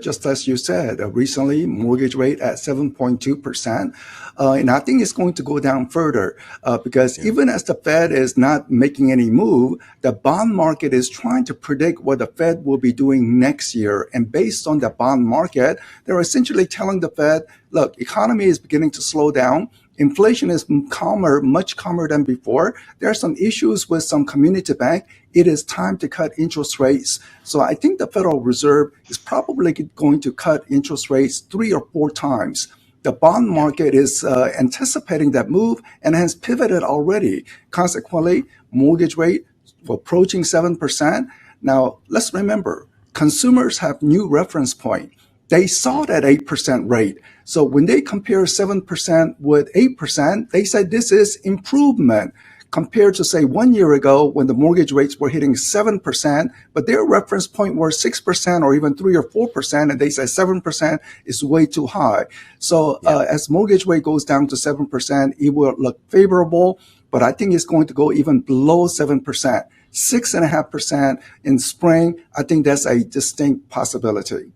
just as you said, recently mortgage rate at 7.2%. And I think it's going to go down further because even as the Fed is not making any move, the bond market is trying to predict what the Fed will be doing next year. And based on the bond market, they're essentially telling the Fed, look, economy is beginning to slow down. Inflation is calmer, much calmer than before. There are some issues with some community bank. It is time to cut interest rates. So I think the Federal Reserve is probably going to cut interest rates 3 or 4 times. The bond market is anticipating that move and has pivoted already. Consequently, mortgage rate approaching 7%. Now, let's remember, consumers have new reference point. They saw that 8% rate. So when they compare 7% with 8%, they said this is improvement compared to, say, 1 year ago when the mortgage rates were hitting 7%, but their reference point were 6% or even 3 or 4%, and they said 7% is way too high. So as mortgage rate goes down to 7%, it will look favorable, but I think it's going to go even below 7%. 6.5% in spring, I think that's a distinct possibility.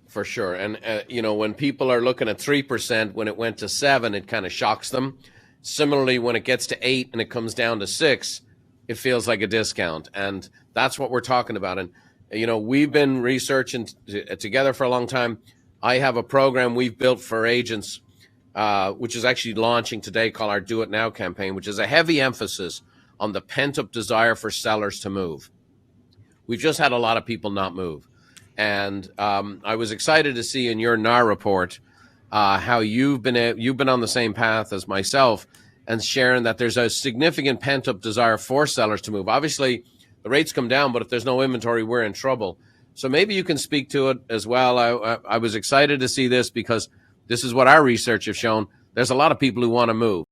For sure. And, when people are looking at 3%, when it went to 7, it kind of shocks them. Similarly, when it gets to 8 and it comes down to 6, it feels like a discount. And that's what we're talking about. And, we've been researching together for a long time. I have a program we've built for agents, which is actually launching today, called our Do It Now campaign, which is a heavy emphasis on the pent-up desire for sellers to move. We've just had a lot of people not move. And I was excited to see in your NAR report how you've been on the same path as myself and sharing that there's a significant pent-up desire for sellers to move. Obviously, the rates come down, but if there's no inventory, we're in trouble. So maybe you can speak to it as well. I was excited to see this because this is what our research has shown. There's a lot of people who want to move.